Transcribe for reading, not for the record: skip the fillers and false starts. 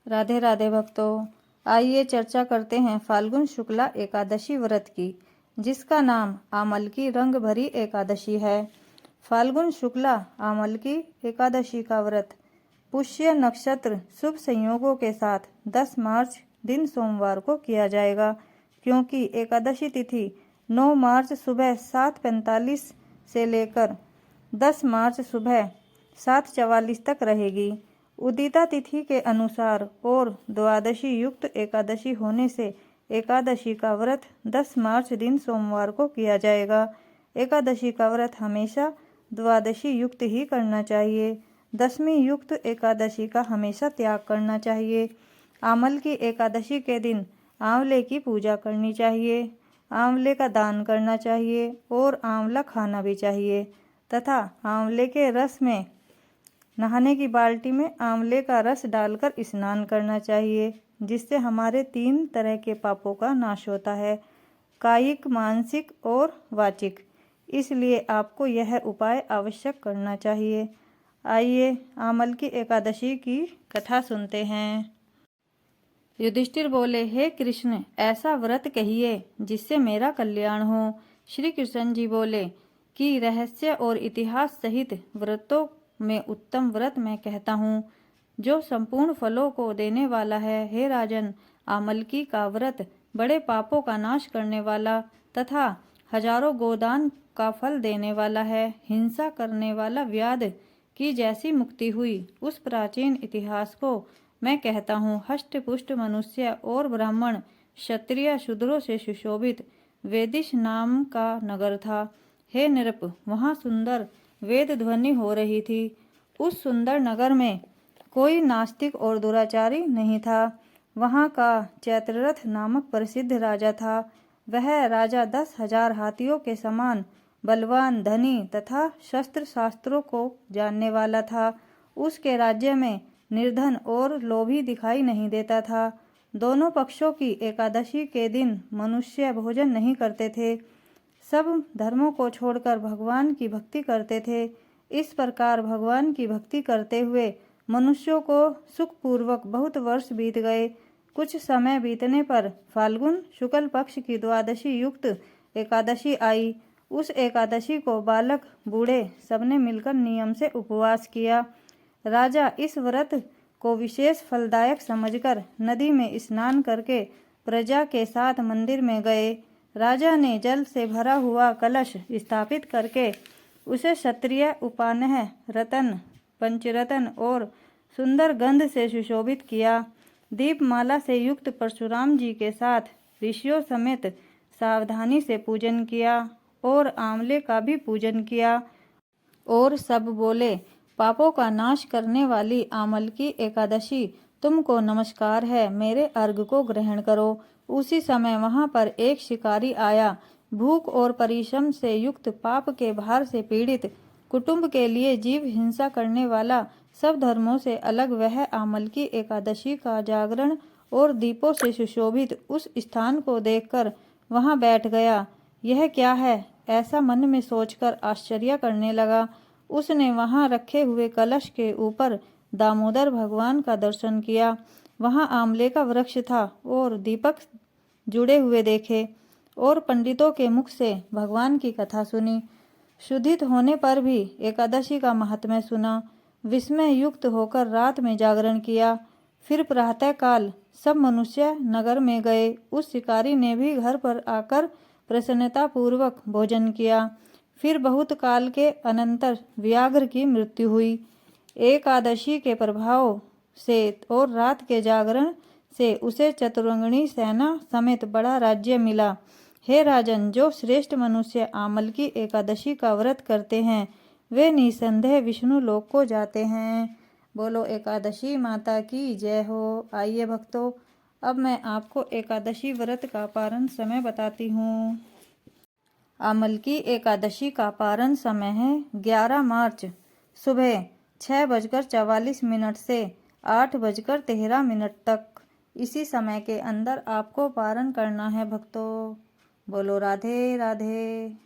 राधे राधे भक्तों, आइए चर्चा करते हैं फाल्गुन शुक्ला एकादशी व्रत की, जिसका नाम आमलकी रंग भरी एकादशी है। फाल्गुन शुक्ला आमलकी एकादशी का व्रत पुष्य नक्षत्र शुभ संयोगों के साथ 10 मार्च दिन सोमवार को किया जाएगा, क्योंकि एकादशी तिथि 9 मार्च सुबह 7:45 से लेकर 10 मार्च सुबह 7:44 तक रहेगी। उदिता तिथि के अनुसार और द्वादशी युक्त एकादशी होने से एकादशी का व्रत 10 मार्च दिन सोमवार को किया जाएगा। एकादशी का व्रत हमेशा द्वादशी युक्त ही करना चाहिए। दशमी युक्त एकादशी का हमेशा त्याग करना चाहिए। आमल की एकादशी के दिन आंवले की पूजा करनी चाहिए, आंवले का दान करना चाहिए और आंवला खाना भी चाहिए तथा आंवले के रस में नहाने की बाल्टी में आंवले का रस डालकर स्नान करना चाहिए, जिससे हमारे 3 तरह के पापों का नाश होता है, कायिक, मानसिक और वाचिक। इसलिए आपको यह उपाय आवश्यक करना चाहिए। आइए आमल की एकादशी की कथा सुनते हैं। युधिष्ठिर बोले, हे कृष्ण, ऐसा व्रत कहिए जिससे मेरा कल्याण हो। श्री कृष्ण जी बोले कि रहस्य और इतिहास सहित व्रतों में उत्तम व्रत मैं कहता हूँ, जो संपूर्ण फलों को देने वाला है। हे राजन, आमलकी का व्रत बड़े पापों का नाश करने वाला तथा हजारों गोदान का फल देने वाला है। हिंसा करने वाला व्याध की जैसी मुक्ति हुई, उस प्राचीन इतिहास को मैं कहता हूँ। हष्ट पुष्ट मनुष्य और ब्राह्मण, क्षत्रिय, शूद्रों से सुशोभित वेदिश नाम का नगर था। हे नृप, वहाँ सुंदर वेद ध्वनि हो रही थी। उस सुंदर नगर में कोई नास्तिक और दुराचारी नहीं था। वहाँ का चैत्ररथ नामक प्रसिद्ध राजा था। वह राजा 10,000 हाथियों के समान बलवान, धनी तथा शस्त्र शास्त्रों को जानने वाला था। उसके राज्य में निर्धन और लोभी दिखाई नहीं देता था। दोनों पक्षों की एकादशी के दिन मनुष्य भोजन नहीं करते थे। सब धर्मों को छोड़कर भगवान की भक्ति करते थे। इस प्रकार भगवान की भक्ति करते हुए मनुष्यों को सुखपूर्वक बहुत वर्ष बीत गए। कुछ समय बीतने पर फाल्गुन शुक्ल पक्ष की द्वादशी युक्त एकादशी आई। उस एकादशी को बालक बूढ़े सबने मिलकर नियम से उपवास किया। राजा इस व्रत को विशेष फलदायक समझकर नदी में स्नान करके प्रजा के साथ मंदिर में गए। राजा ने जल से भरा हुआ कलश स्थापित करके उसे क्षत्रिय उपान्ह, रतन, पंचरतन और सुंदर गंध से सुशोभित किया। दीपमाला से युक्त परशुराम जी के साथ ऋषियों समेत सावधानी से पूजन किया और आंवले का भी पूजन किया। और सब बोले, पापों का नाश करने वाली आमल की एकादशी, तुमको नमस्कार है, मेरे अर्घ को ग्रहण करो। उसी समय वहां पर एक शिकारी आया। भूख और परिश्रम से युक्त, पाप के भार से पीड़ित, कुटुंब के लिए जीव हिंसा करने वाला, सब धर्मों से अलग वह आमल की एकादशी का जागरण और दीपों से सुशोभित उस स्थान को देखकर वहां बैठ गया। यह क्या है, ऐसा मन में सोचकर आश्चर्य करने लगा। उसने वहां रखे हुए कलश के ऊपर दामोदर भगवान का दर्शन किया। वहां आंवले का वृक्ष था और दीपक जुड़े हुए देखे और पंडितों के मुख से भगवान की कथा सुनी। शुद्धित होने पर भी एकादशी का महात्म्य सुना। विस्मय युक्त होकर रात में जागरण किया। फिर प्रातः काल सब मनुष्य नगर में गए। उस शिकारी ने भी घर पर आकर प्रसन्नता पूर्वक भोजन किया। फिर बहुत काल के अनंतर व्याघ्र की मृत्यु हुई। एकादशी के प्रभाव से और रात के जागरण से उसे चतुरंगणी सेना समेत बड़ा राज्य मिला। हे राजन, जो श्रेष्ठ मनुष्य आमल की एकादशी का व्रत करते हैं, वे निसंदेह विष्णु लोक को जाते हैं। बोलो एकादशी माता की जय हो। आइए भक्तों, अब मैं आपको एकादशी व्रत का पारण समय बताती हूँ। आमल की एकादशी का पारण समय है 11 मार्च सुबह 6:44 से 8:13 तक। इसी समय के अंदर आपको पारण करना है भक्तों। बोलो राधे राधे।